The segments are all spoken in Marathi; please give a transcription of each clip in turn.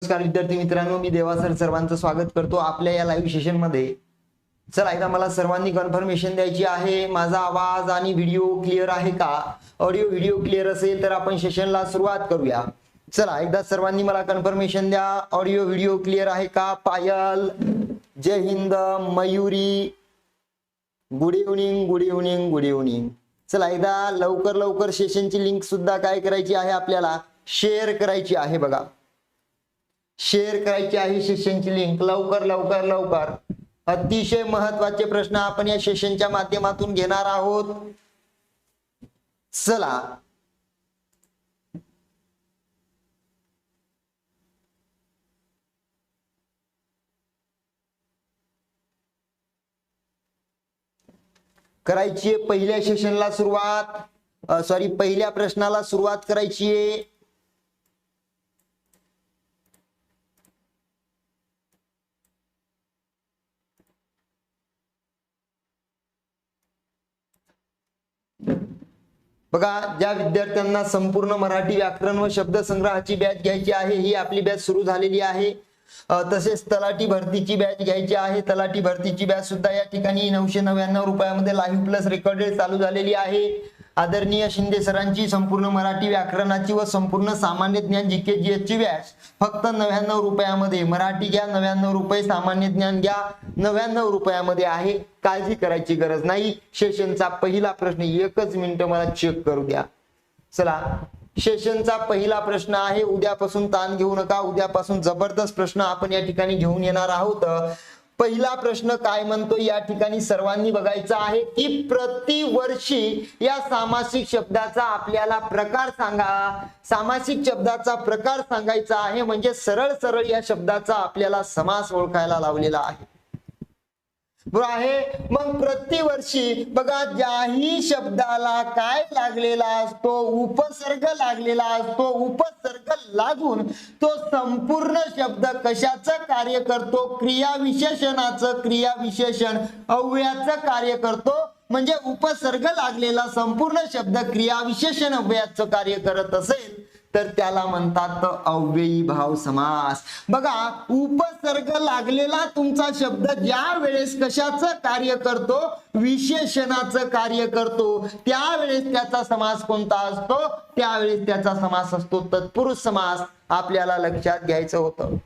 नमस्कार विद्यार्थी मित्रांनो, मी देवा सर सर्वांचं स्वागत करतो आपल्या या लाईव्ह सेशन मध्ये। चला एकदा मला सर्वांनी कन्फर्मेशन द्यायची आहे, माझा आवाज आणि व्हिडिओ क्लिअर आहे का? ऑडिओ व्हिडिओ क्लिअर असेल तर आपण सेशनला सुरुवात करूया। चला एकदा सर्वांनी मला कन्फर्मेशन द्या, ऑडिओ व्हिडिओ क्लिअर आहे का? Payal, Jai Hind, Mayuri, good evening, good evening, good evening. चला एकदा लवकर लवकर सेशनची लिंक सुद्धा काय करायची आहे, आपल्याला शेअर करायची आहे। बघा, शेअर करायची आहे सेशनची लिंक, लवकर लवकर लवकर। अतिशय महत्त्वाचे प्रश्न आपण या सेशनच्या माध्यमातून घेणार आहोत। चला करायची आहे पहिल्या सेशनला सुरुवात, पहिल्या प्रश्नाला सुरुवात करायची आहे। बघा, ज्या विद्यार्थ्यांना संपूर्ण मराठी व्याकरण व शब्दसंग्रहाची बॅच घ्यायची आहे, ही आपली बॅच सुरू झालेली आहे। तसेच तलाठी भरतीची बॅच घ्यायची आहे, तलाठी भरतीची बॅच सुद्धा या ठिकाणी 999 रुपयामध्ये लाईव्ह प्लस रेकॉर्डेड चालू झालेली आहे। आदरणीय शिंदे सरांची संपूर्ण मराठी व्याकरणाची व संपूर्ण सामान्य ज्ञान जीके जीएस ची बॅच फक्त 99 रुपयामध्ये। मराठी घ्या 99 रुपये, सामान्य ज्ञान घ्या 99 रुपयामध्ये आहे, काळजी करायची गरज नाही। सेशनचा पहिला प्रश्न, एकच मिनिट मला चेक करू द्या। चला, सेशनचा पहिला प्रश्न आहे, उद्यापासून ताण घेऊ नका, उद्यापासून जबरदस्त प्रश्न आपण या ठिकाणी घेऊन येणार आहोत। पहिला प्रश्न काय म्हणतो या ठिकाणी सर्वांनी बघायचा आहे की प्रतिवर्षी या सामासिक शब्दाचा आपल्याला प्रकार सांगा। सामासिक शब्दाचा प्रकार सांगायचा आहे, म्हणजे सरळ सरळ या शब्दाचा आपल्याला समास ओळखायला लावलेला आहे, बरोबर आहे। मग प्रतिवर्षी बघा, ज्याही शब्दाला काय लागलेला असतो, उपसर्ग लागलेला असतो, उपसर्ग लागून तो संपूर्ण शब्द कशाचं कार्य करतो? क्रियाविशेषणाचं, क्रियाविशेषण अव्ययाचं कार्य करतो। म्हणजे उपसर्ग लागलेला संपूर्ण शब्द क्रियाविशेषण अव्ययाचं कार्य करत असेल तर त्याला म्हणतात अव्ययी भाव समास। बघा, उपसर्ग लागलेला तुमचा शब्द ज्या वेळेस कशाचं कार्य करतो? विशेषणाचं कार्य करतो, त्यावेळेस त्याचा समास कोणता असतो? त्यावेळेस त्याचा समास असतो तत्पुरुष समास। आपल्याला लक्षात घ्यायचं होतं,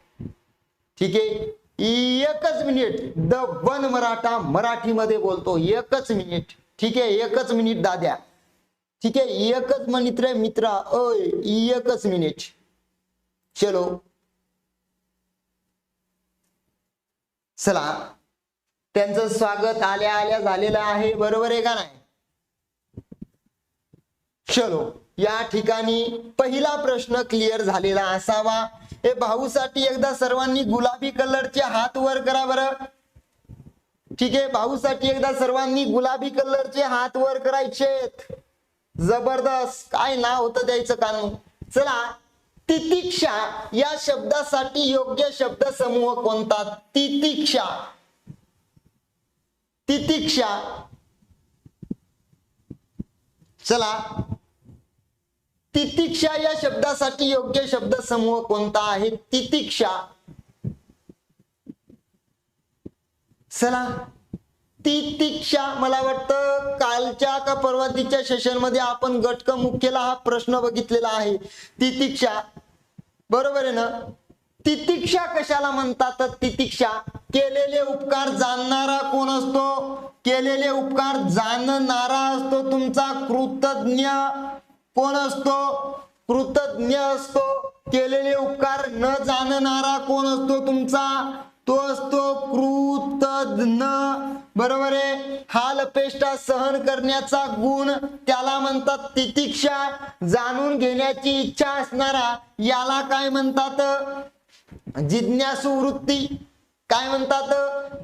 ठीक आहे। एकच मिनिट, द वन मराठा मराठीमध्ये बोलतो, एकच मिनिट, ठीक आहे, एकच मिनिट दाद्या, ठीक आहे, एकच मिनिट रे मित्रा, ओय एकच मिनिट। चलो चला, त्यांचं स्वागत आल्या आल्या झालेलं आहे, बरोबर आहे का नाही? चलो, या ठिकाणी पहिला प्रश्न क्लिअर झालेला असावा। हे भाऊसाठी एकदा सर्वांनी गुलाबी कलरचे हात वर करा बरं, ठीक आहे। भाऊसाठी एकदा सर्वांनी गुलाबी कलरचे हात वर करायचेत। जबरदस्त, काय नाव होतं द्यायचं कानून? चला, तितिक्षा या शब्दासाठी योग्य शब्द समूह कोणता? तितिक्षा, तितिक्षा। चला, तितिक्षा या शब्दासाठी योग्य शब्द समूह कोणता आहे? तितिक्षा। चला, तितिक्षा, मला वाटतं कालच्या का परवाच्या सेशन मध्ये आपण गटक मुख्यला हा प्रश्न बघितलेला आहे, तितिक्षा, बरोबर आहे ना? तितिक्षा कशाला म्हणतात? तितिक्षा, केलेले उपकार जाणणारा कोण असतो? केलेले उपकार जाणणारा असतो तुमचा कृतज्ञ। कोण असतो? कृतज्ञ असतो। केलेले उपकार न जाणणारा कोण असतो तुमचा? तो असतो कृतज्ञ, बरोबर आहे। हाल अपेष्टा सहन करण्याचा गुण, त्याला म्हणतात तितिक्षा। जाणून घेण्याची इच्छा असणारा याला काय म्हणतात? जिज्ञासू वृत्ती। काय म्हणतात?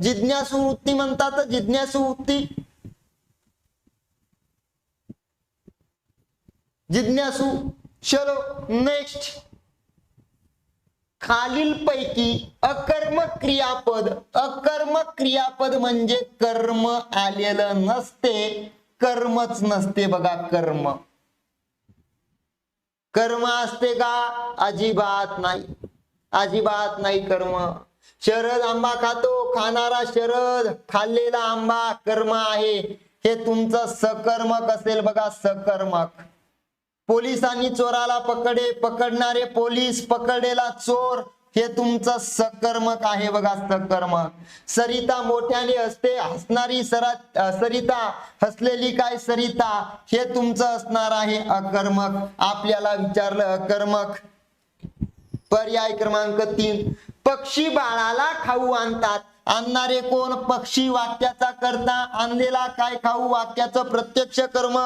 जिज्ञासू वृत्ती म्हणतात, जिज्ञासू वृत्ती, जिज्ञासू। चलो नेक्स्ट, खालीलपैकी अकर्मक क्रियापद, अकर्मक क्रियापद म्हणजे कर्म आलेलं नसते, कर्मच नसते। बघा, कर्म, कर्म असते का? अजिबात नाही। अजिबात नाही कर्म. शरद आंबा खातो, खाणारा शरद, खाल्लेला आंबा कर्म आहे. हे तुमचं सकर्मक असेल बघा, सकर्मक. पोलिसांनी चोराला पकडे, पकडणारे पोलीस, पकडलेला चोर, हे तुमचं सकर्मक आहे बघा, सकर्मक. सरिता मोठ्याने हसते, हसणारी सरिता, हसलेली काय सरिता, हे तुमचं असणार आहे अकर्मक. आपल्याला विचारलं अकर्मक. पर्याय क्रमांक 3, पक्षी बाळाला खाऊ आणतात. आणणारे कोण? पक्षी. वाक्याचा करता. आणलेला काय खाऊ? वाक्याचं प्रत्यक्ष कर्म.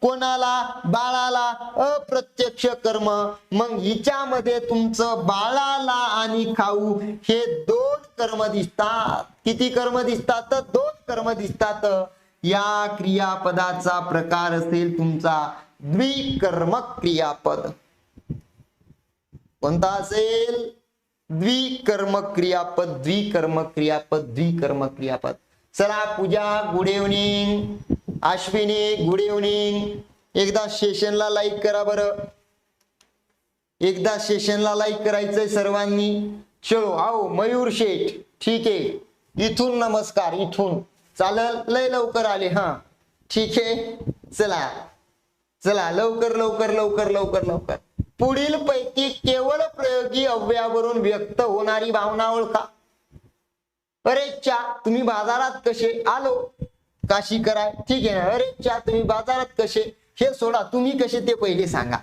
कोणाला? बाळाला. अप्रत्यक्ष कर्म. मग हिच्यामध्ये तुमचं बाळाला आणि खाऊ हे 2 कर्म दिसतात. किती कर्म दिसतात? 2 कर्म दिसतात. या क्रियापदाचा प्रकार असेल तुमचा द्विकर्मक क्रियापद. कोणता असेल? द्विकर्मक क्रियापद, द्विकर्मक क्रियापद, द्विकर्मक क्रियापद. चला Pooja, good evening. Ashwini, good evening. एकदा सेशनला लाईक करा बरं. एकदा सेशनला लाईक करायचंय सर्वांनी. चलो आओ. मयूर शेठ, ठीक आहे. इथून नमस्कार, इथून चालेल. लय लवकर आले. हा ठीक आहे. चला चला लवकर लवकर लवकर लवकर लवकर. पुढील पैकी केवळ प्रयोगी अव्ययावरून व्यक्त होणारी भावना ओळखा. अरे चा, तुम्ही बाजारात कसे? आलो. काशी कराय, ठीक आहे ना. अरे चा, तुम्ही बाजारात कसे? हे सोडा, तुम्ही कसे ते पहिले सांगा.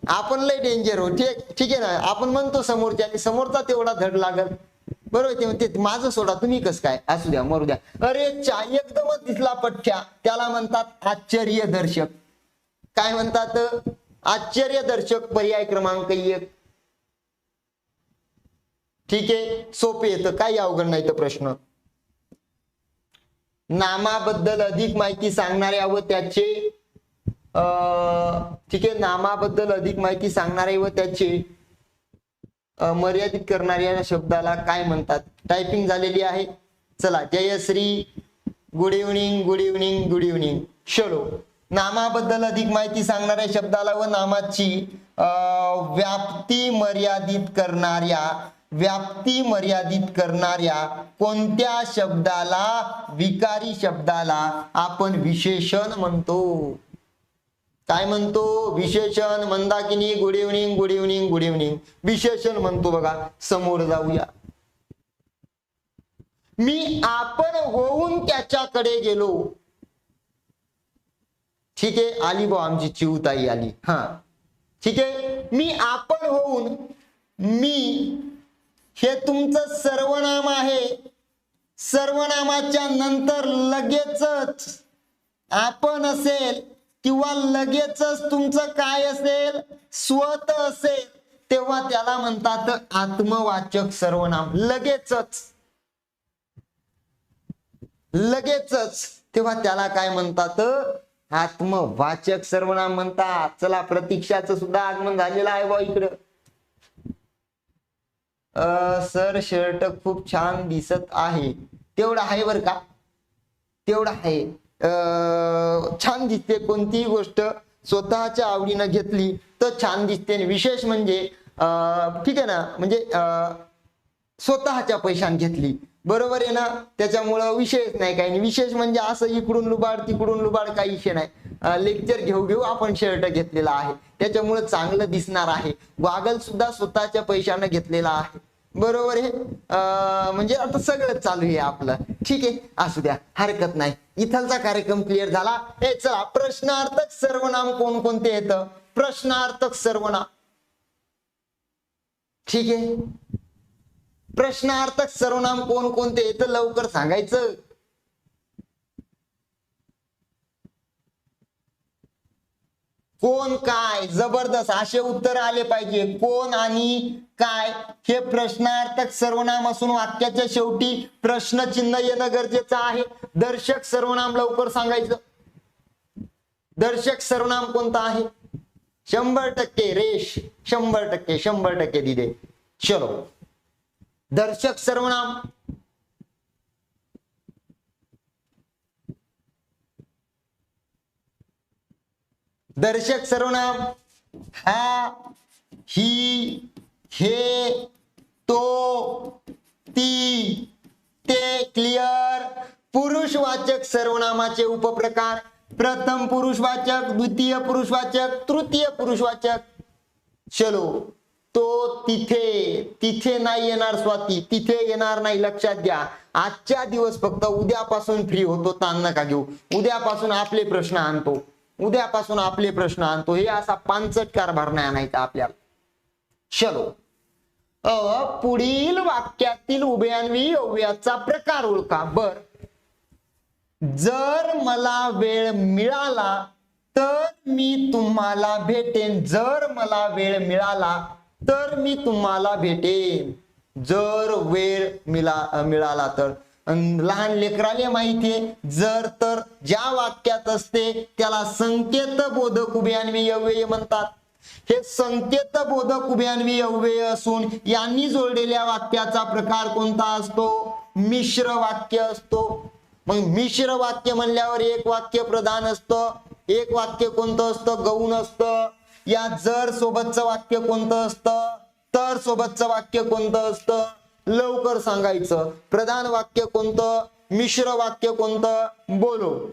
आपण लय डेंजर हो. ठीक आहे ना. आपण म्हणतो समोरच्या, समोरचा तेवढा धड लागल. बरोबर. ते म्हणते माझं सोडा, तुम्ही कस काय? असू द्या, मरू द्या. अरे चा, एकदमच दिसला पठ्ठ्या, त्याला म्हणतात आश्चर्यदर्शक. काय म्हणतात? आश्चर्यदर्शक. पर्याय क्रमांक 1. ठीक आहे. सोपे येतं, काही अवघड नाही तर प्रश्न. नामाबद्दल अधिक माहिती सांगणाऱ्या व त्याचे ठीक आहे. नामाबद्दल अधिक माहिती सांगणारे व त्याचे मर्यादित करणाऱ्या शब्दाला काय म्हणतात? टायपिंग झालेली आहे. चला. Jayashree, good evening, good evening, good evening. चलो. नामाबद्दल अधिक माहिती सांगणाऱ्या शब्दाला व नामाची व्याप्ती मर्यादित करणाऱ्या कोणत्या शब्दाला, विकारी शब्दाला आपण विशेषण म्हणतो? काय म्हणतो? विशेषण. Mandakini, good evening, good evening, good evening. विशेषण म्हणतो बघा. समोर जाऊया. मी आपण होऊन त्याच्याकडे गेलो. ठीक आहे. आली बा आमची चिवताई आली. हा ठीक आहे. मी आपण होऊन, मी हे तुमचं सर्वनाम आहे. सर्वनामाच्या नंतर लगेचच आपण असेल किंवा लगेचच तुमचं काय असेल? स्वत असेल, तेव्हा त्याला म्हणतात आत्मवाचक सर्वनाम. लगेचच तेव्हा त्याला काय म्हणतात? आत्मवाचक सर्वनाम म्हणतात. चला. प्रतीक्षाचं सुद्धा आगमन झालेलं आहे बा इकडं. सर शर्ट खूप छान दिसत आहे. तेवढं आहे बर का, तेवढं आहे. छान दिसते. कोणतीही गोष्ट स्वतःच्या आवडीनं घेतली तर छान दिसते. विशेष म्हणजे ठीक आहे ना, म्हणजे स्वतःच्या पैशाने घेतली, बरोबर आहे ना. त्याच्यामुळं विशेष नाही काही नाही. विशेष म्हणजे असं इकडून लुबाड तिकडून लुबाड काही विषय नाही. लेक्चर घेऊ आपण शर्ट घेतलेला आहे, त्याच्यामुळे चांगलं दिसणार आहे. गॉगल सुद्धा स्वतःच्या पैशाने घेतलेला आहे, बरोबर आहे. म्हणजे आता सगळं चालू आहे आपलं. ठीक आहे, असू द्या, हरकत नाही. इथलचा कार्यक्रम क्लिअर झाला. हे चला, प्रश्नार्थक सर्वनाम कोणकोणते येतं? प्रश्नार्थक सर्वनाम. ठीक आहे, प्रश्नार्थक सर्वनाम कोणकोणते येतं लवकर सांगायचं. कोण, काय, जबरदस्त असे उत्तर आले पाहिजे. कोण आणि काय हे प्रश्नार्थक सर्वनाम असून वाक्याच्या शेवटी प्रश्नचिन्ह येणं गरजेचं आहे. दर्शक सर्वनाम लवकर सांगायचं. दर्शक सर्वनाम कोणता आहे? 100% रेश, 100%, 100% दिदे. चलो, दर्शक सर्वनाम. दर्शक सर्वनाम हा, ही, हे, तो, ती, ते. क्लिअर. पुरुषवाचक सर्वनामाचे उपप्रकार. प्रथम पुरुषवाचक, द्वितीय पुरुषवाचक, तृतीय पुरुषवाचक. चलो. तो, तिथे. तिथे नाही येणार स्वाती, तिथे येणार नाही, लक्षात घ्या. आजच्या दिवस फक्त, उद्यापासून फ्री होतो, ताण नका घेऊ. उद्यापासून आपले प्रश्न आणतो, उद्यापासून आपले प्रश्न आणतो. हे असा पांचट कारभार नाही आणायचा आपल्याला. चलो. पुढील वाक्यातील उभयान्वी अव्ययाचा प्रकार ओळखा. बर. जर मला वेळ मिळाला तर मी तुम्हाला भेटेन. जर मला वेळ मिळाला तर मी तुम्हाला भेटेन. जर वेळ मिळाला तर. लहान लेकराले माहितीये, जर तर ज्या वाक्यात असते त्याला संकेत बोधक उभयान्वी अव्यय म्हणतात. हे संकेत बोधक उभयान्वी अव्यय असून यांनी जोडलेल्या वाक्याचा प्रकार कोणता असतो? मिश्र वाक्य असतो. मग मिश्र वाक्य म्हणल्यावर एक वाक्य प्रधान असतं, एक वाक्य कोणतं असतं? गौण असतं. या जर सोबतचं वाक्य कोणतं असतं? तर सोबतचं वाक्य कोणतं असतं? लवकर सांगायचं. प्रधान वाक्य कोणतं? मिश्र वाक्य कोणतं? बोलो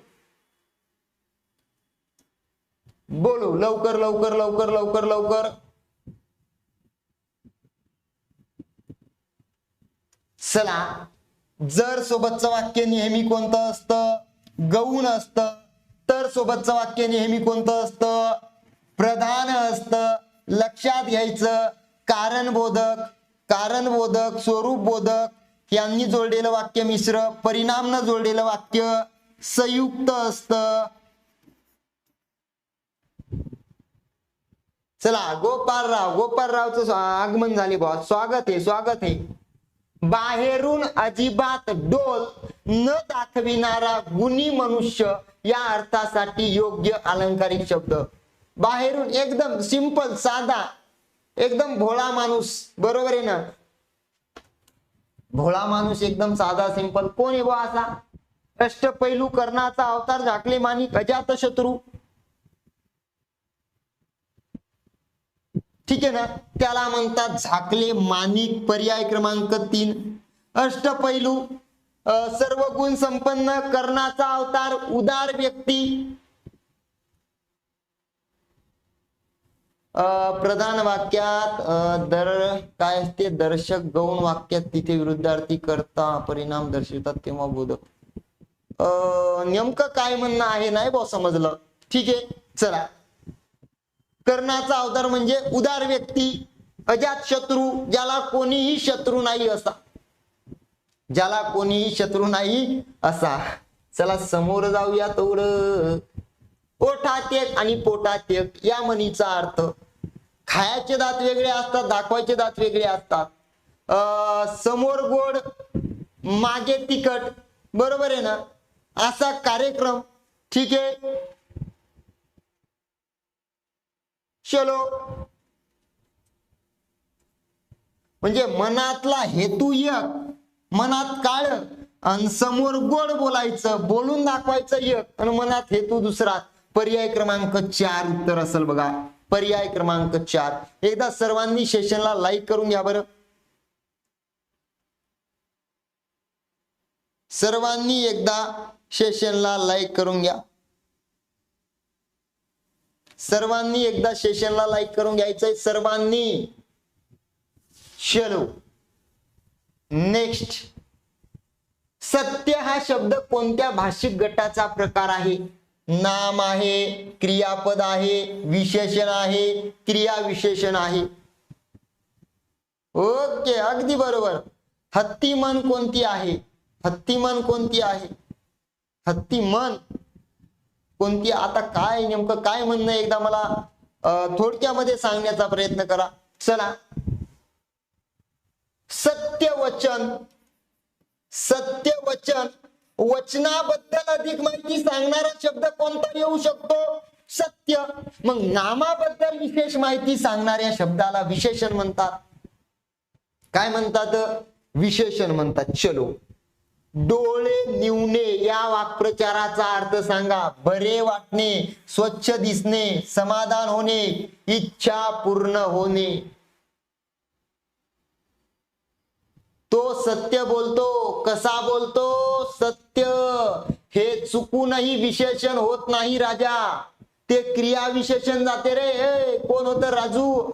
बोलो, लवकर लवकर लवकर लवकर लवकर. चला. जर सोबतचं वाक्य नेहमी कोणतं असतं? गौण असतं. तर सोबतचं वाक्य नेहमी कोणतं असतं? प्रधान असतं. लक्षात घ्यायचं. कारणबोधक, कारणबोधक, स्वरूप बोधक यांनी जोडलेलं वाक्य मिश्र, परिणाम न जोडलेलं वाक्य संयुक्त असतं. चला. गोपालराव, गोपालरावचं आगमन झाले बॉस. स्वागत आहे, स्वागत आहे. बाहेरून अजिबात डोल न दाखविणारा गुणी मनुष्य या अर्थासाठी योग्य अलंकारिक शब्द. बाहेरून एकदम सिंपल, साधा, एकदम भोळा माणूस. बरोबर आहे ना? भोळा माणूस, एकदम साधा, सिंपल. कोण आहे बा असा? अष्टपैलू, कर्णाचा अवतार, झाकले माणिक, अजात शत्रू. ठीक आहे ना? त्याला म्हणतात झाकले माणिक. पर्याय क्रमांक 3. अष्टपैलू, सर्व गुण संपन्न, कर्णाचा अवतार, उदार व्यक्ती. प्रधान वाक्यात काय असते? दर्शक. गौण वाक्यात तिथे विरुद्धार्थी करता परिणाम दर्शवतात तेव्हा बोधक. नेमकं काय म्हणणं आहे नाही बॉ समजलं. ठीक आहे. चला. कर्णाचा अवतार म्हणजे उदार व्यक्ती, अजात शत्रू, ज्याला कोणीही शत्रू नाही असा. ज्याला कोणीही शत्रू नाही असा. चला समोर जाऊया. तेवढं. ओठात एक आणि पोटात एक या म्हणीचा अर्थ. खायचे दात वेगळे असतात, दाखवायचे दात वेगळे असतात. समोर गोड, मागे तिखट. बरोबर आहे ना? असा कार्यक्रम. ठीक आहे. चलो. म्हणजे मनातला हेतू एक, मनात काळ, आणि समोर गोड बोलायचं, बोलून दाखवायचं एक, आणि मनात हेतू दुसरा. पर्याय क्रमांक 4 उत्तर असेल बघा. पर्याय क्रमांक 4. एकदा सर्वांनी सेशनला लाईक करून घ्या बरं. सर्वांनी एकदा सेशनला लाईक करून घ्या. सर्वांनी एकदा सेशनला लाईक करून घ्यायचंय सर्वांनी. चलो. नेक्स्ट. सत्य हा शब्द कोणत्या भाषिक गटाचा प्रकार आहे? नाम आहे, क्रियापद आहे, विशेषण आहे, क्रिया विशेषण आहे. ओके, अगदी बरोबर. हत्तीमन कोणती आहे? हत्तीमन कोणती आहे? हत्तीमन कोणती? आता काय नेमकं काय म्हणणं एकदा मला थोडक्यामध्ये सांगण्याचा प्रयत्न करा. चला. सत्यवचन. सत्यवचन, वचनाबद्दल अधिक माहिती सांगणारा शब्द कोणता येऊ शकतो? सत्य. मग नामाबद्दल विशेष माहिती सांगणाऱ्या शब्दाला विशेषण म्हणतात. काय म्हणतात? विशेषण म्हणतात. चलो. डोळे निवणे या वाक्प्रचाराचा अर्थ सांगा. बरे वाटणे, स्वच्छ दिसणे, समाधान होणे, इच्छा पूर्ण होणे. तो सत्य बोलतो. कसा बोलतो? सत्य. हे चुकूनही विशेषण होत नाही राजा, ते क्रिया विशेषण जाते रे. कोण होतं? राजू.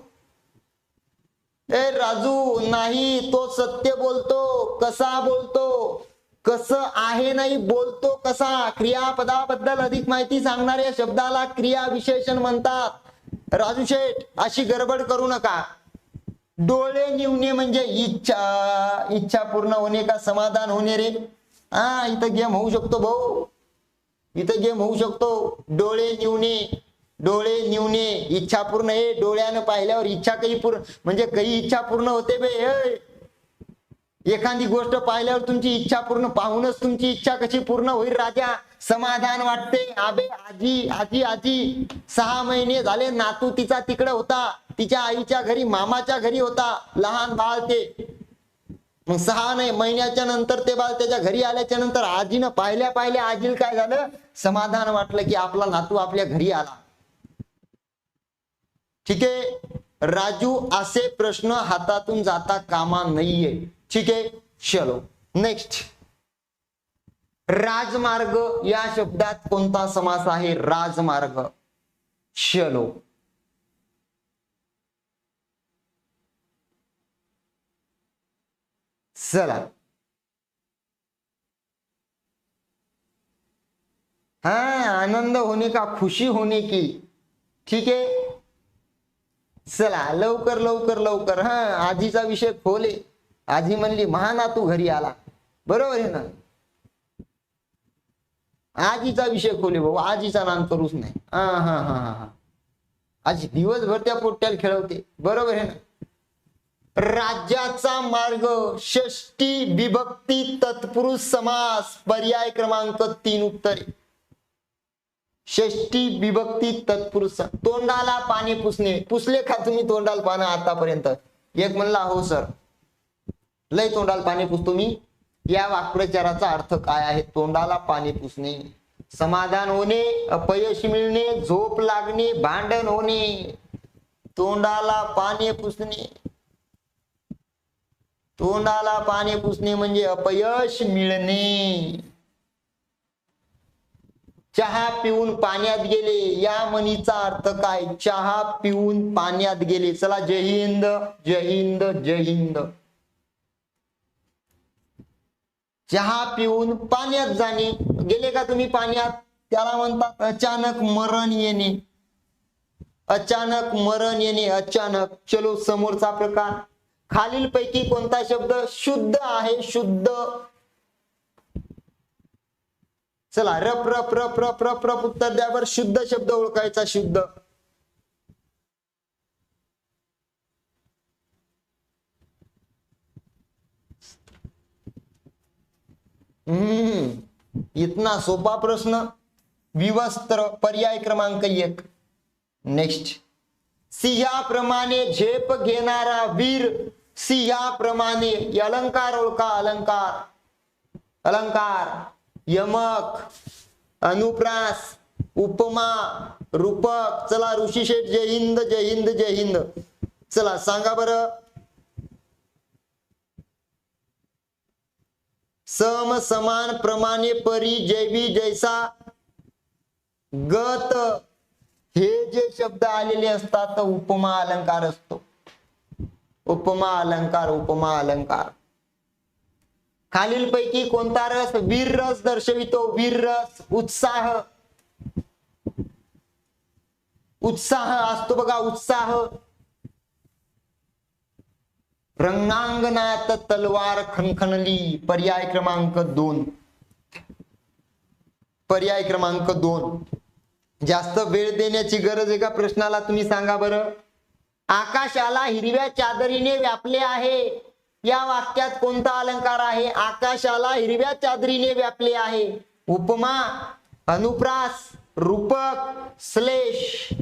राजू नाही, तो सत्य बोलतो. कसा बोलतो? कसं आहे नाही, बोलतो कसा. क्रियापदाबद्दल अधिक माहिती सांगणाऱ्या शब्दाला क्रिया विशेषण म्हणतात. राजू शेठ, अशी गडबड करू नका. डोळे निवणे म्हणजे इच्छा. इच्छा पूर्ण होणे का समाधान होणे रे? हा, इथं गेम होऊ शकतो भाऊ, इथं गेम होऊ शकतो. डोळे निवणे, डोळे निवणे, इच्छा पूर्ण. डोळ्यानं पाहिल्यावर इच्छा काही पूर्ण म्हणजे काही इच्छा पूर्ण होते बे. एखादी गोष्ट पाहिल्यावर तुमची इच्छा पूर्ण, पाहूनच तुमची इच्छा कशी पूर्ण होईल राजा? समाधान वाटते. आबे आजी आजी आजी 6 महिने झाले नातू तिचा तिकडे होता, तिच्या आईच्या घरी, मामाच्या घरी होता. लहान बाळ ते. मग 6 महिन्याच्या नंतर ते बाळ त्याच्या घरी आल्याच्या नंतर आजीनं पाहिल्या पाहिल्या आजीला काय झालं? समाधान वाटलं की आपला नातू आपल्या घरी आला. ठीक आहे राजू, असे प्रश्न हातातून जाता कामा नाहीये. ठीक आहे, चलो नेक्स्ट. राजमार्ग या शब्दात कोणता समास आहे? राजमार्ग. चलो चला. हाँ, आनंद होने का, खुशी होने की. ठीक आहे, चला लवकर लवकर लवकर. हा, आजीचा विषय खोले. आजी म्हणली महानातू घरी आला. बरोबर आहे ना? आजीचा विषय खोले भाऊ, आजीचा नाम करूच नाही. हा हा हा हा, आजी दिवसभर त्या पोट्याला खेळवते. बरोबर आहे ना? राज्याचा मार्ग, षष्टी विभक्ती तत्पुरुष समास, पर्याय क्रमांक 3 उत्तर. षष्टी विभक्ती तत्पुरुष. तोंडाला पाणी पुसणे. पुसले का तुम्ही तोंडाला पाणी आतापर्यंत? एक म्हणला हो सर, लय तोंडाला पाणी पुसतो मी. या वाक्प्रचाराचा अर्थ काय आहे? तोंडाला पाणी पुसणे. समाधान होणे, अपयश मिळणे, झोप लागणे, भांडण होणे. तोंडाला पाणी पुसणे. तोंडाला पाणी पुसणे म्हणजे अपयश मिळणे. चहा पिऊन पाण्यात गेले या म्हणीचा अर्थ काय? चहा पिऊन पाण्यात गेले. चला, जय हिंद जय हिंद जय हिंद. चहा पिऊन पाण्यात जाणे. गेले का तुम्ही पाण्यात? त्याला म्हणतात अचानक मरण येणे. अचानक मरण येणे, अचानक. चलो समोरचा प्रकार. खालीलपैकी कोणता शब्द शुद्ध आहे? शुद्ध. चला, रप रप रप रप रप रप उत्तर द्या बर. शुद्ध शब्द ओळखायचा. शुद्ध. इतना सोपा प्रश्न. विवस्त्र, पर्याय क्रमांक 1. नेक्स्ट. सिंहाप्रमाणे झेप घेणारा वीर. सिंहाप्रमाणे. अलंकार ओळखा. अलंकार. अलंकार. यमक, अनुप्रास, उपमा, रूपक. चला ऋषी शेठ, जय हिंद जय हिंद जय हिंद. चला सांगा बरं. सम, समान, प्रमाणे, परी, जैवी, जैसा, गत, हे जे शब्द आलेले असतात उपमा अलंकार असतो. उपमा अलंकार. उपमा अलंकार. खालीलपैकी कोणता रस वीर रस दर्शवितो? वीर रस. उत्साह. उत्साह असतो बघा, उत्साह. रंगांगणात तलवार खणखणली. पर्याय क्रमांक 2. पर्याय क्रमांक 2. जास्त वेळ देण्याची गरज आहे का प्रश्नाला? तुम्ही सांगा बरं. आकाशाला हिरव्या चादरीने व्यापले आहे या वाक्यात कोणता अलंकार आहे? आकाशाला हिरव्या चादरीने व्यापले आहे. उपमा, अनुप्रास, रूपक, श्लेष.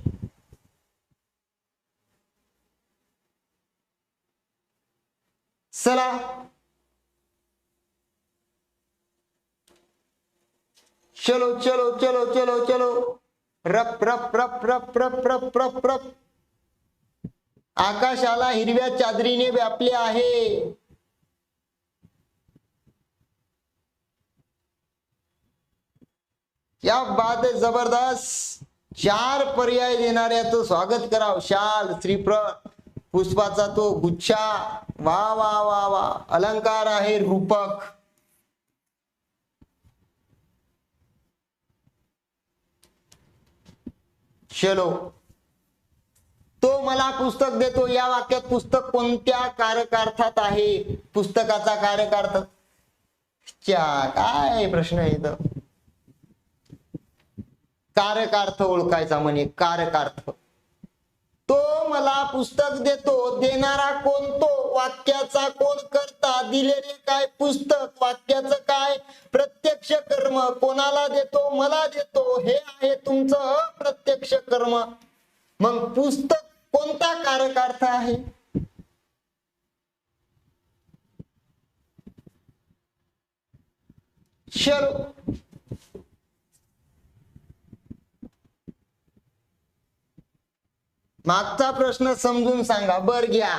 चला चलो चलो चलो चलो चलो. रप रप रप रप रप रप रप रप. आकाशाला हिरव्या चादरीने व्यापले आहे. क्या बात आहे, जबरदस्त. 4 पर्याय देणाऱ्याचं स्वागत कराव. शाल, श्रीफळ, पुष्पाचा तो गुच्छा, वा वा वा वा. अलंकार आहे रूपक. चलो. तो मला पुस्तक देतो या वाक्यात पुस्तक कोणत्या कारकार्थात आहे? पुस्तकाचा कारकार्थ काय प्रश्न आहे इथं? कारकार्थ ओळखायचा म्हणे. कारकार्थ. तो मला पुस्तक देतो, देणारा कोण? तो. वाक्याचा कोण करता? दिलेले काय? पुस्तक. वाक्याचं काय? प्रत्यक्ष कर्म. कोणाला देतो? मला देतो. हे आहे तुमचं अप्रत्यक्ष कर्म. मग पुस्तक कोणता कारकार्थ आहे? चलो. मागचा प्रश्न समजून सांगा. बर घ्या.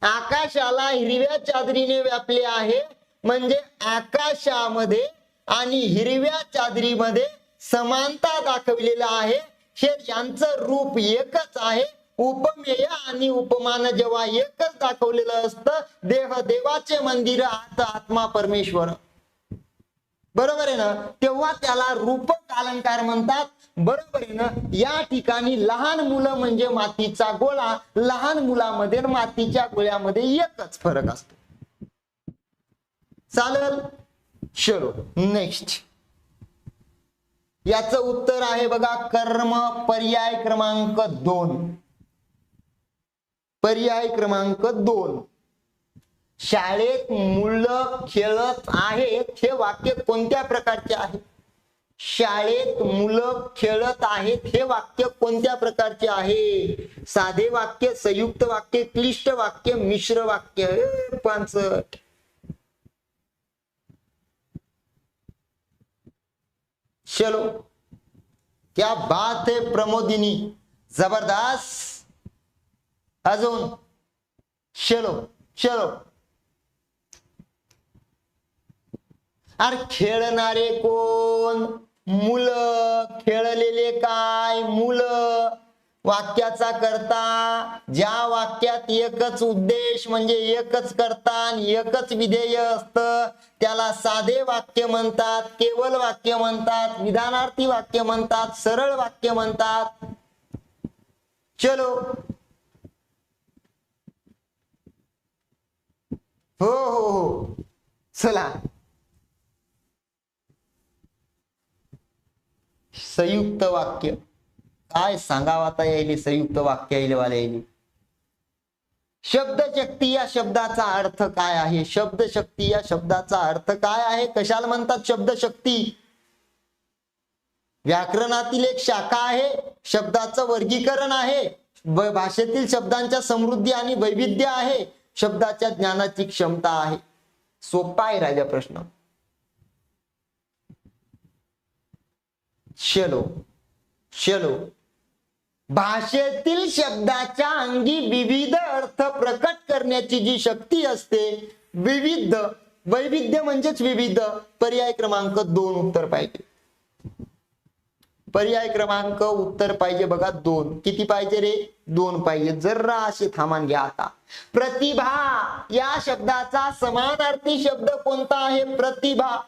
आकाशाला हिरव्या चादरीने व्यापले आहे म्हणजे आकाशामध्ये आणि हिरव्या चादरीमध्ये समानता दाखवलेला आहे. हे यांचं रूप एकच आहे. उपमेय आणि उपमान जेव्हा एकच दाखवलेलं असतं, देह देवाचे मंदिर, आत्मा परमेश्वर, बरोबर आहे ना, तेव्हा त्याला रूपक अलंकार म्हणतात. बरोबर आहे ना. या ठिकाणी लहान मुलं म्हणजे मातीचा गोळा. लहान मुलामध्ये मातीच्या गोळ्यामध्ये एकच फरक असतो. चालेल. चलो नेक्स्ट. याचं उत्तर आहे बघा कर्म. पर्याय क्रमांक 2. पर्याय क्रमांक 2. शाळेत मुलं खेळत आहेत हे वाक्य कोणत्या प्रकारचे आहे? शाळेत मुलं खेळत आहेत हे वाक्य कोणत्या प्रकारचे आहे? साधे वाक्य, संयुक्त वाक्य, क्लिष्ट वाक्य, मिश्र वाक्य? 65. चलो. क्या बात है प्रमोदिनी, जबरदस्त. अजून. चलो चलो. अरे खेळणारे कोण? मुलं. खेळलेले काय? मुलं. वाक्याचा करता. ज्या वाक्यात एकच उद्देश म्हणजे एकच करता आणि एकच विधेय असतं त्याला साधे वाक्य म्हणतात, केवल वाक्य म्हणतात, विधानार्थी वाक्य म्हणतात, सरळ वाक्य म्हणतात. चलो. हो हो हो. चला. संयुक्त वाक्य काय सांगावं आता यायले? संयुक्त वाक्य यायले. शब्दशक्ती या शब्दाचा अर्थ काय आहे? शब्दशक्ती या शब्दाचा अर्थ काय आहे? कशाला म्हणतात शब्दशक्ती? व्याकरणातील एक शाखा आहे. शब्दाचं वर्गीकरण आहे. भाषेतील शब्दांच्या समृद्धी आणि वैविध्य आहे. शब्दाच्या ज्ञानाची क्षमता आहे. सोपा आहे राजा प्रश्न. चलो चलो. भाषेतील शब्दाच्या अंगी विविध अर्थ प्रकट करण्याची जी शक्ती असते, विविध, वैविध्य म्हणजेच विविध. पर्याय क्रमांक 2 उत्तर पाहिजे. पर्याय क्रमांक उत्तर पाहिजे बघा 2. किती पाहिजे रे? 2 पाहिजे. जरा असे थांबून घ्या आता. प्रतिभा या शब्दाचा समानार्थी शब्द कोणता आहे? प्रतिभा.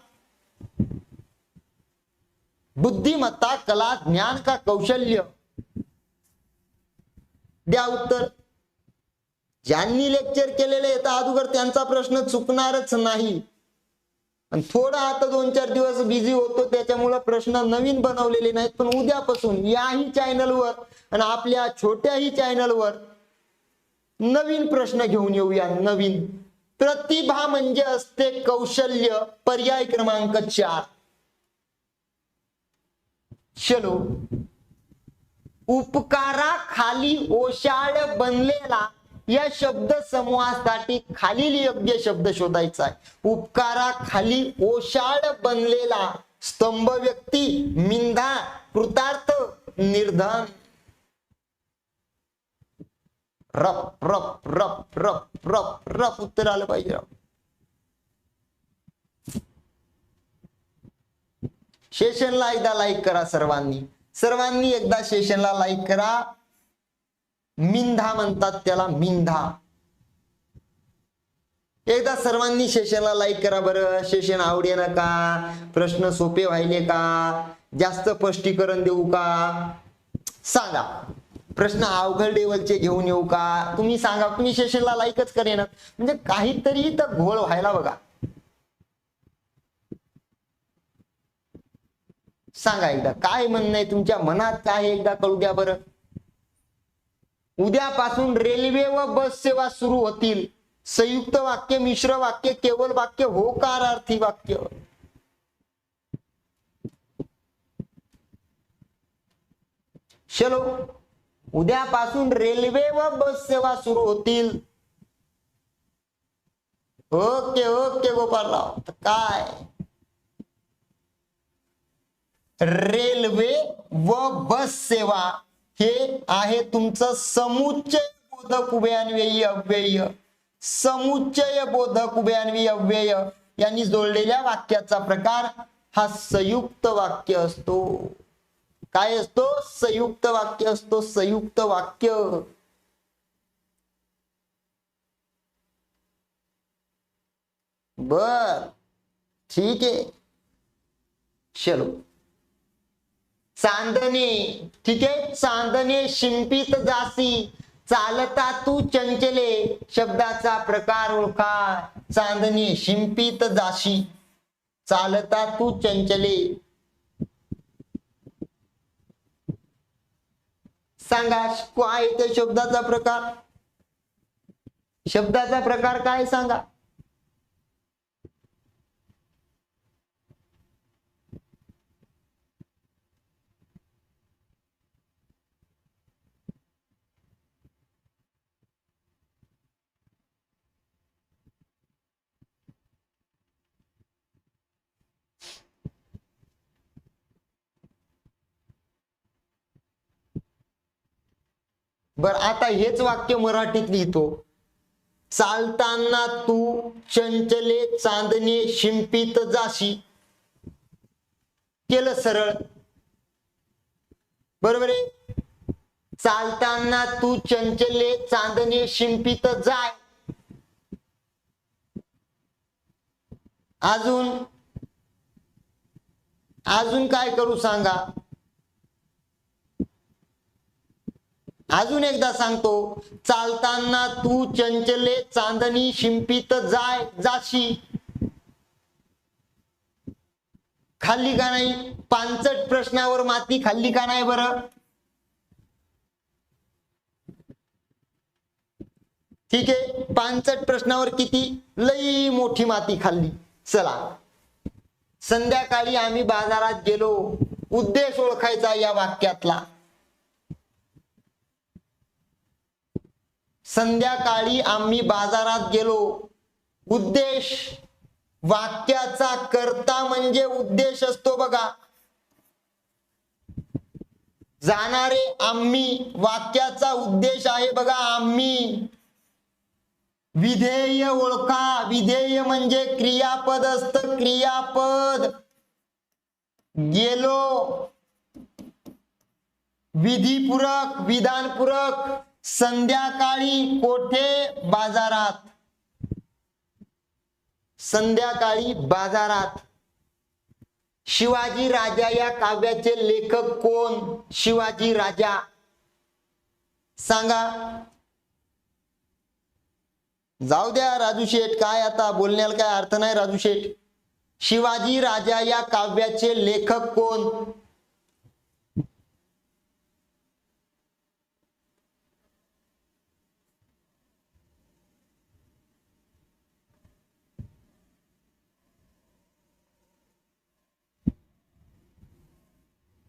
बुद्धिमत्ता, कला, ज्ञान का कौशल्य? द्या उत्तर. ज्यांनी लेक्चर केलेले आहेत अगोदर त्यांचा प्रश्न चुकणारच नाही. आणि थोडा आता 2-4 दिवस बिझी होतो त्याच्यामुळे प्रश्न नवीन बनवलेले नाहीत. पण उद्यापासून याही चॅनलवर आणि आपल्या छोट्याही चॅनलवर नवीन प्रश्न घेऊन येऊया. नवीन. प्रतिभा म्हणजे असते कौशल्य. पर्याय क्रमांक 4. चलो. उपकाराखाली ओशाळ बनलेला या शब्द समूहासाठी खालील योग्य शब्द शोधायचा आहे. उपकाराखाली ओशाळ बनलेला. स्तंभ व्यक्ती, मिंधा, कृतार्थ, निर्धन. रप रप रप रप रप रप उत्तर आलं पाहिजे. सेशनला एकदा लाईक करा सर्वांनी, सर्वांनी एकदा सेशनला लाईक करा. मिंधा म्हणतात त्याला, मिंधा. एकदा सर्वांनी सेशनला लाईक करा बरं. सेशन आवडे ना का, प्रश्न सोपे व्हायले का, जास्त स्पष्टीकरण देऊ का, सांगा. प्रश्न अवघड लेवलचे घेऊन येऊ का, तुम्ही सांगा. तुम्ही सेशनला लाईकच करेना म्हणजे काहीतरी तर घोळ व्हायला बघा. सांगा एकदा काय म्हणणं आहे, तुमच्या मनात काय एकदा कळू द्या बरं. उद्यापासून रेल्वे व बस सेवा सुरू होतील. संयुक्त वाक्य, मिश्र वाक्य, केवळ वाक्य, होकारार्थी वाक्य. चलो, उद्यापासून रेल्वे व बस सेवा सुरू होतील. Okay okay Gopalrao. काय रेल्वे व बस सेवा हे आहे तुमचं समुच्चय बोधक उभयान्वयी अव्यय. समुच्चय बोधक उभयान्वयी अव्यय यांनी जोडलेल्या वाक्याचा प्रकार हा संयुक्त वाक्य असतो. काय असतो? संयुक्त वाक्य असतो. संयुक्त वाक्य. बर, ठीक आहे. चलो, चांदणे. ठीक आहे, चांदणे शिंपीत जासी, चालता तू चंचले. शब्दाचा प्रकार ओळखा. चांदणे शिंपीत जाशी, चालता तू चंचले. सांगा काय ते शब्दाचा प्रकार. शब्दाचा प्रकार काय सांगा. बर, आता हेच वाक्य मराठीत लिहितो. चालताना तू चंचले, चांदणे शिंपीत जाशी. केलं सरळ. बरोबर आहे. चालताना तू चंचले, चांदणे शिंपीत जाय. अजून अजून काय करू सांगा. अजून एकदा सांगतो. चालताना तू चंचले, चांदणी शिंपीत जाय, जाशी. खाल्ली का नाही? 65 प्रश्नावर माती खाल्ली का नाही बरं? ठीक आहे, 65 प्रश्नावर किती लई मोठी माती खाल्ली. चला, संध्याकाळी आम्ही बाजारात गेलो. उद्देश ओळखायचा या वाक्यातला. संध्याकाळी आम्ही बाजारात गेलो. उद्देश, वाक्याचा कर्ता म्हणजे उद्देश असतो बघा. जाणारे आम्ही, वाक्याचा उद्देश आहे बघा आम्ही. विधेय ओळखा. विधेय म्हणजे क्रियापद असतं. क्रियापद. गेलो, विधिपूरक, विधानपूरक. संध्याकाळी कोठे? बाजारात. संध्याकाळी बाजारात. शिवाजी राजा या काव्याचे लेखक कोण? शिवाजी राजा. सांगा. जाऊ द्या राजू शेठ, काय आता बोलण्याला काय अर्थ नाही राजू शेठ. शिवाजी राजा या काव्याचे लेखक कोण?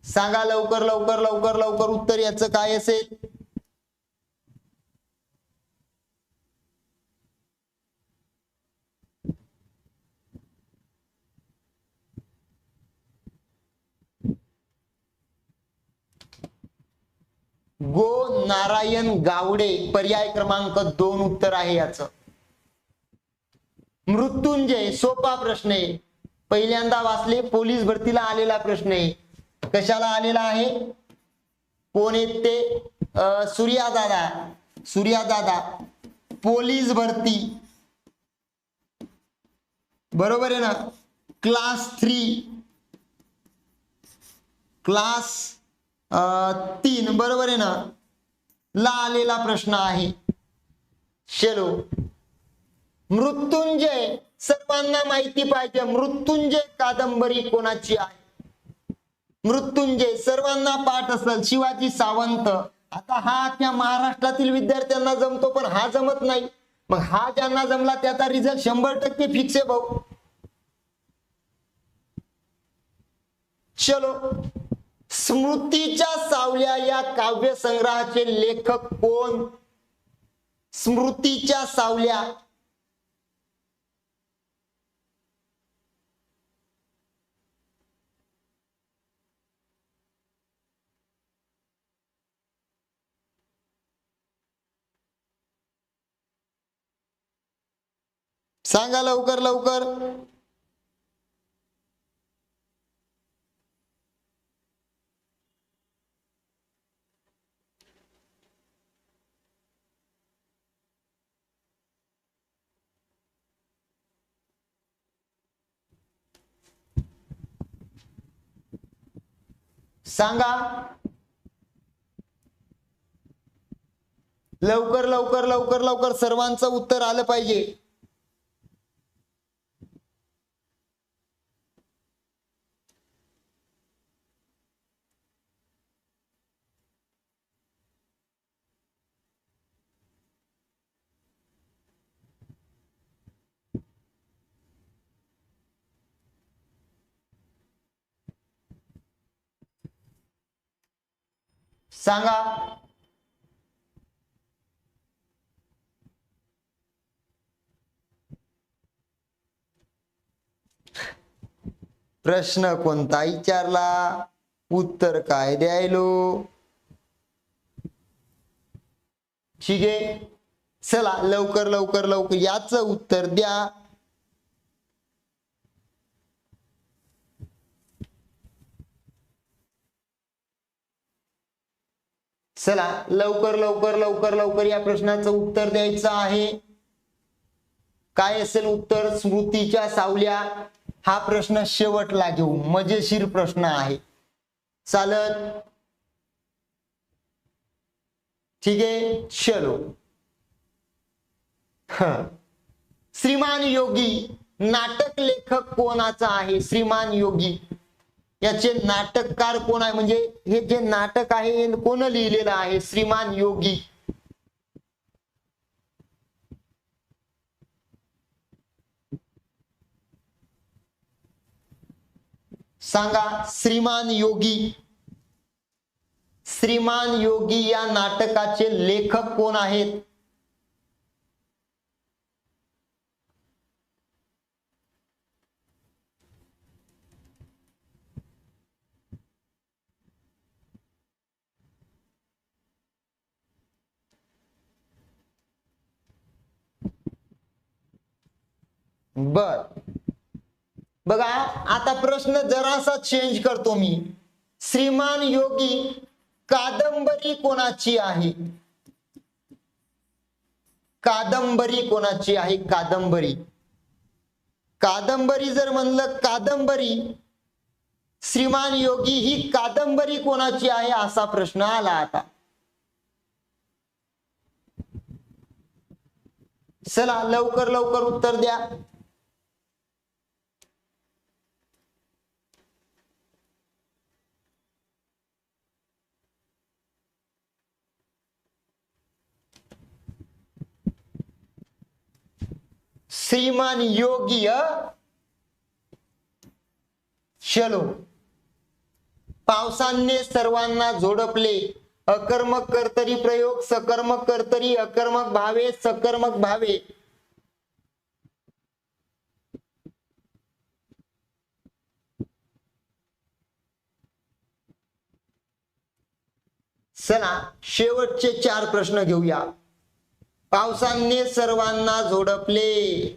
सांगा लवकर लवकर लवकर लवकर उत्तर याचं काय असेल? गो नारायण गावडे. पर्याय क्रमांक 2 उत्तर आहे याचं. मृत्युंजय. सोपा प्रश्न आहे. पहिल्यांदा वाचले, पोलीस भरतीला आलेला प्रश्न आहे. कशाला आलेला आहे? कोण आहेत ते? सूर्यादादा पोलीस भरती, बरोबर आहे ना? क्लास 3 बरोबर आहे ना? ला आलेला प्रश्न आहे. चलो, मृत्युंजय सर्वांना माहिती पाहिजे. मृत्युंजय कादंबरी कोणाची आहे? मृत्युंजय सर्वांना पाठ असेल, शिवाजी सावंत. आता हा अख्ख्या महाराष्ट्रातील विद्यार्थ्यांना जमतो, पण हा जमत नाही. मग हा ज्यांना जमला त्याचा रिझल्ट 100% फिक्स आहे भाऊ. चलो, स्मृतीच्या सावल्या या काव्य संग्रहाचे लेखक कोण? स्मृतीच्या सावल्या. सांगा लवकर लवकर. सांगा लवकर लवकर लवकर लवकर, सर्वांचं उत्तर आलं पाहिजे. सांगा. प्रश्न कोणता विचारला, उत्तर काय द्यायलो? ठीक आहे, चला लवकर लवकर लवकर याचं उत्तर द्या. चला लवकर लवकर लवकर लवकर या प्रश्नाचं उत्तर द्यायचं आहे. काय असेल उत्तर? स्मृतीच्या सावल्या. हा प्रश्न शेवटला घेऊ, मजेशीर प्रश्न आहे. चालत? ठीक आहे, चलो. श्रीमान योगी नाटक लेखक कोणाचा आहे? श्रीमान योगी याचे नाटककार कोण आहे? म्हणजे हे जे नाटक आहे हे कोण लिहिलेलं आहे? श्रीमान योगी. सांगा. श्रीमान योगी. श्रीमान योगी या नाटकाचे लेखक कोण आहेत? बर, बघा आता प्रश्न जरासा चेंज करतो मी. श्रीमान योगी कादंबरी कोणाची आहे? कादंबरी कोणाची आहे? कादंबरी. कादंबरी जर म्हणलं कादंबरी, श्रीमान योगी ही कादंबरी कोणाची आहे असा प्रश्न आला. आता चला लवकर लवकर उत्तर द्या. श्रीमान योगी. चलो, पावसाने सर्वांना झोडपले. अकर्मक कर्तरी प्रयोग, सकर्मक कर्तरी, अकर्मक भावे, सकर्मक भावे. चला शेवटचे 4 प्रश्न घेऊया. पावसाने सर्वांना झोडपले.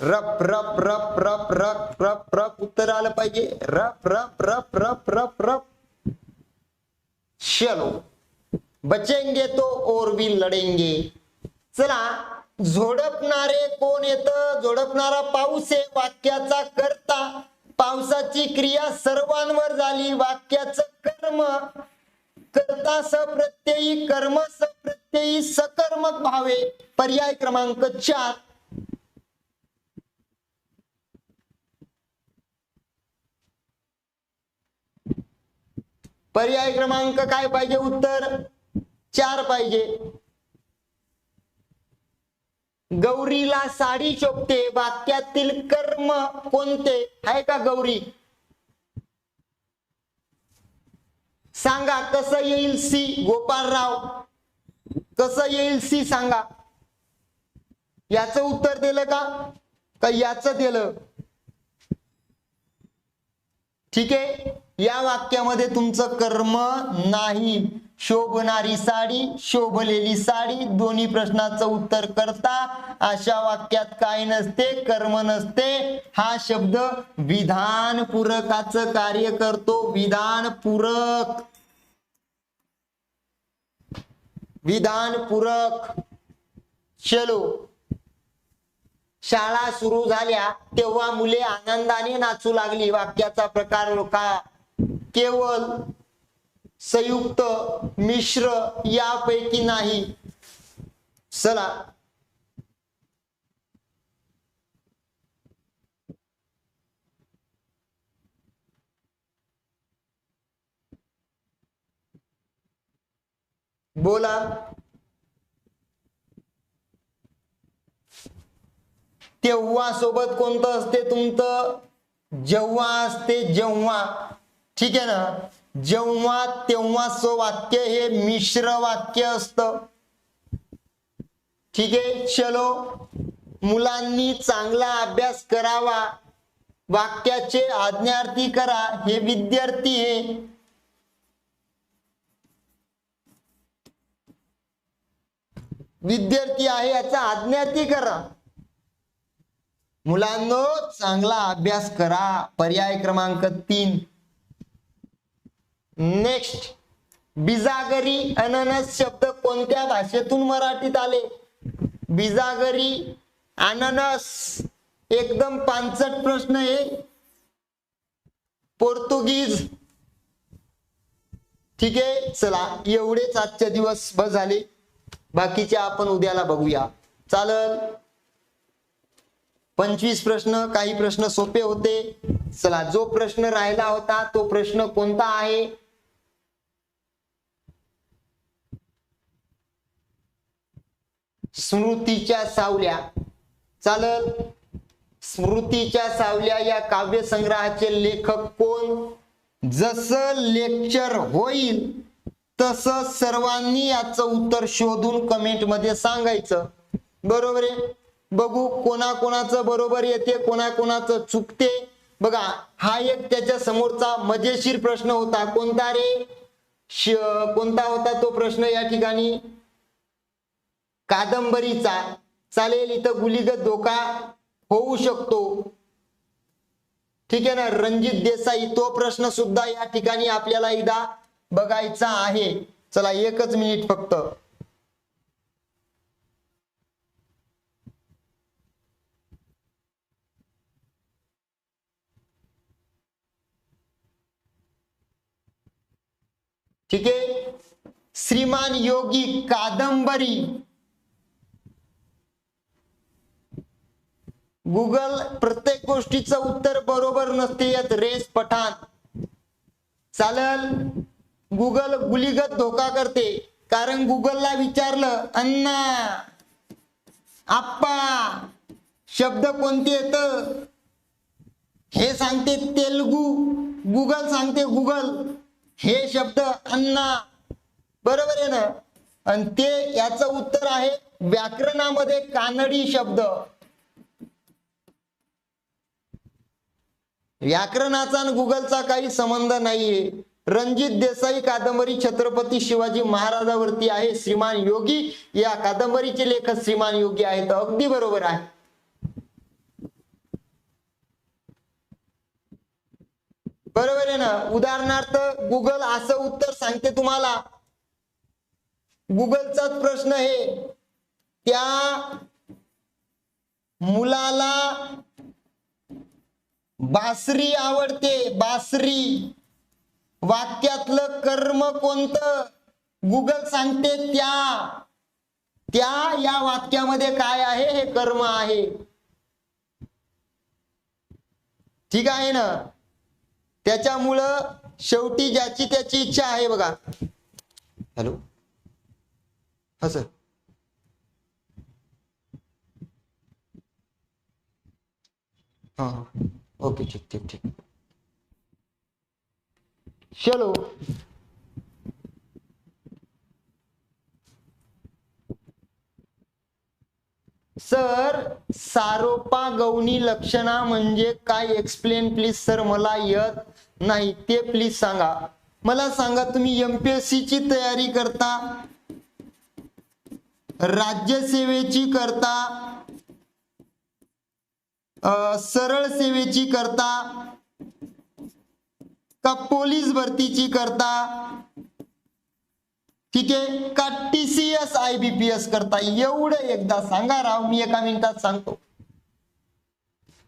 रप रप रप रप रप रप रप उत्तर आलं पाहिजे. रप रप रप रप रप रप. चलो बचेंगे तो और भी लढेंगे. चला झोडपणारे कोण येतं? झोडपणारा पाऊस आहे. वाक्याचा कर्ता. पावसाची क्रिया सर्वांवर झाली. वाक्याचं कर्म कर्ता सप्रत्ययी कर्म सप्रत्ययी सकर्मक भावे. पर्याय क्रमांक 4. पर्याय क्रमांक काय पाहिजे? उत्तर 4 पाहिजे. गौरीला साडी शोभते. वाक्यातील कर्म कोणते? आहे का गौरी? सांगा कसं येईल सी? गोपाळराव कसं येईल सी सांगा. याचं उत्तर दिलं का याचं दिलं? ठीक आहे. या वाक्यामध्ये तुमचं कर्म नाही. शोभणारी साडी शोभलेली साडी दोन्ही प्रश्नाचं उत्तर करता. अशा वाक्यात काय नसते? कर्म नसते. हा शब्द विधान पूरकाचं कार्य करतो. विधान पूरक. विधान पूरक. चलो शाळा सुरू झाल्या तेव्हा मुले आनंदाने नाचू लागली. वाक्याचा प्रकार का? केवळ संयुक्त मिश्र यापैकी नाही. चला बोला. तेव्हा सोबत कोणतं असते तुमचं? जेव्हा असते. जेव्हा. ठीक आहे ना. जेव्हा तेव्हाचं वाक्य हे मिश्र वाक्य असतं. ठीक आहे. चलो मुलांनी चांगला अभ्यास करावा. वाक्याचे आज्ञार्थी करा. हे विद्यार्थी आहे. विद्यार्थी आहे याचा आज्ञार्थी करा. मुलांनो चांगला अभ्यास करा. पर्याय क्रमांक 3. नेक्स्ट. बिजागरी अननस शब्द कोणत्या भाषेतून मराठीत आले? बिजागरी अननस एकदम पांचट प्रश्न आहे. पोर्तुगीज. ठीक आहे. चला एवढेच आजचे दिवस बस झाले. बाकीचे आपण उद्याला बघूया. चालेल. 25 प्रश्न. काही प्रश्न सोपे होते. चला जो प्रश्न राहिला होता तो प्रश्न कोणता आहे? स्मृतीच्या सावल्या. चालेल. स्मृतीच्या सावल्या या काव्य संग्रहाचे लेखक कोण? जसं लेक्चर होईल तसं सर्वांनी याचं उत्तर शोधून कमेंट मध्ये सांगायचं. बरोबर आहे. बघू कोणाकोणाचं बरोबर येते कोणाकोणाचं चुकते. बघा हा एक त्याच्या समोरचा मजेशीर प्रश्न होता. कोणता रे? कोणता होता तो प्रश्न या ठिकाणी? कादंबरीचा. चालेल. इथं गुलीगत धोका होऊ शकतो. ठीक आहे ना. रणजित देसाई तो प्रश्न सुद्धा या ठिकाणी आपल्याला एकदा बघायचा आहे. चला एकच मिनिट फक्त. ठीक आहे. श्रीमान योगी कादंबरी. गुगल प्रत्येक गोष्टीचं उत्तर बरोबर नसते यात. रेस पठाण. चालेल. गुगल गुलीगत धोका करते. कारण गुगलला विचारलं अण्णा आप्पा शब्द कोणते येतं? हे सांगते तेलुगू. गुगल सांगते गुगल हे शब्द अण्णा. बरोबर आहे ना. आणि ते याचं उत्तर आहे व्याकरणामध्ये कानडी शब्द. व्याकरणाचा आणि गुगलचा काही संबंध नाहीये. रणजित देसाई कादंबरी छत्रपती शिवाजी महाराजांवरती आहे. श्रीमान योगी या कादंबरीचे लेखक श्रीमान योगी आहेत. अगदी बरोबर आहे. बरोबर आहे ना. उदाहरणार्थ गुगल असं उत्तर सांगते तुम्हाला, गुगलचाच प्रश्न आहे, त्या मुलाला बासरी आवडते, बासरी. वाक्यातलं कर्म कोणतं? गुगल सांगते त्या या वाक्यामध्ये काय आहे? हे कर्म आहे. ठीक आहे ना. त्याच्यामुळं शेवटी ज्याची त्याची इच्छा आहे बघा. हॅलो, हा सर. हा, ओके, ठीक ठीक ठीक. चलो, सर सारोपा गौणी लक्षणा म्हणजे काय? Explain please sir. मला येत नाही ते प्लीज सांगा. मला सांगा, तुम्ही एमपीएससी ची तयारी करता, राज्यसेवेची करता, सरळ सेवेची करता का पोलीस भरतीची करता? ठीक आहे का टीसीएस आयबीपीएस करता? एवढं एकदा सांगा राव, मी एका मिनिटात सांगतो.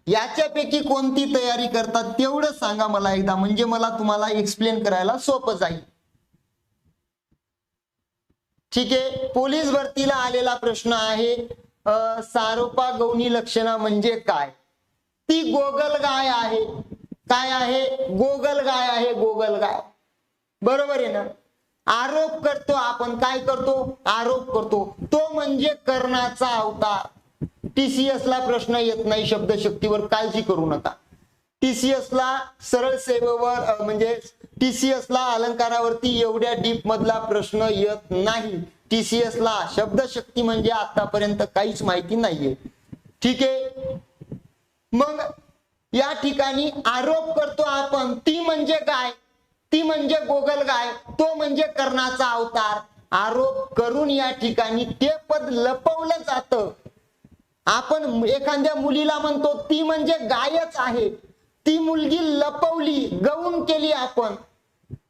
याच्यापैकी कोणती तयारी करतात तेवढं सांगा मला एकदा, म्हणजे मला तुम्हाला एक्सप्लेन करायला सोपं जाईल. ठीक आहे. पोलीस भरतीला आलेला प्रश्न आहे, सारोपा गौणी लक्षणा म्हणजे काय? ती गोगलगाय आहे. काय आहे? गोगलगाय आहे, गोगलगाय. बरोबर आहे ना. आरोप करतो आपण, काय करतो? आरोप करतो. तो म्हणजे कर्णाचा अवतार. टीसीएस ला प्रश्न येत नाही शब्दशक्तीवर, काळजी करू नका. टीसीएस ला सरळ सेवेवर म्हणजे टीसीएस ला अलंकारावरती एवढ्या डीप मधला प्रश्न येत नाही. टीसीएस ला शब्दशक्ती म्हणजे आतापर्यंत काहीच माहिती नाहीये. ठीक आहे. मग या ठिकाणी आरोप करतो आपण, ती म्हणजे काय? ती म्हणजे गोगलगाय, तो म्हणजे कर्णाचा अवतार. आरोप करून या ठिकाणी ते पद लपवलं जातं. आपण एखाद्या मुलीला म्हणतो ती म्हणजे गायच आहे, ती मुलगी लपवली, गौण केली आपण,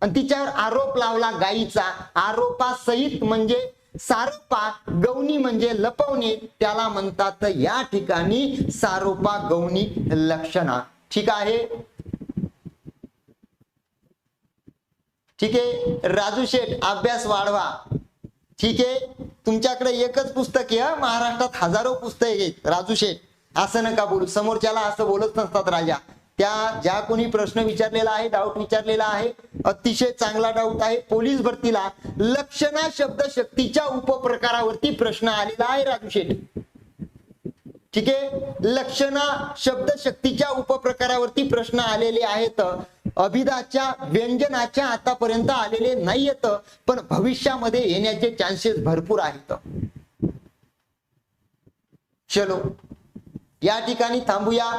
आणि तिच्यावर आरोप लावला गायीचा. आरोपासहित म्हणजे सारोपा, गौणी म्हणजे लपवणे, त्याला म्हणतात या ठिकाणी सारोपा गौणी लक्षणा. ठीक आहे. ठीक आहे. राजू शेठ, अभ्यास वाढवा. ठीक आहे. तुमच्याकडे एकच पुस्तक आहे, महाराष्ट्रात हजारो पुस्तके आहेत. राजू शेठ, असं नका बोलू. समोरच्याला असं बोलत नसतात राजा. त्या ज्या कोणी प्रश्न विचारलेला आहे, डाऊट विचारलेला आहे, अतिशय चांगला डाऊट आहे. पोलीस भरतीला लक्षणा शब्दशक्तीच्या उपप्रकारावरती प्रश्न आलेला आहे राजू शेठ. ठीक आहे. लक्षणा शब्दशक्तीच्या उपप्रकारावरती प्रश्न आलेले आहेत. अभिधाच्या व्यंजनाच्या आतापर्यंत आलेले नाहीयेत, पण भविष्यामध्ये येण्याचे चान्सेस भरपूर आहेत. चलो, या ठिकाणी थांबूया.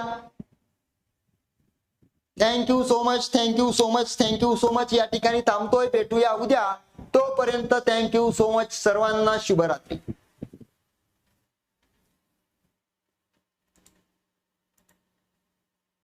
Thank you so much, thank you so much, thank you so much. या ठिकाणी थांबतोय. भेटूया उद्या. तोपर्यंत थँक्यू सो मच. सर्वांना शुभरात्री.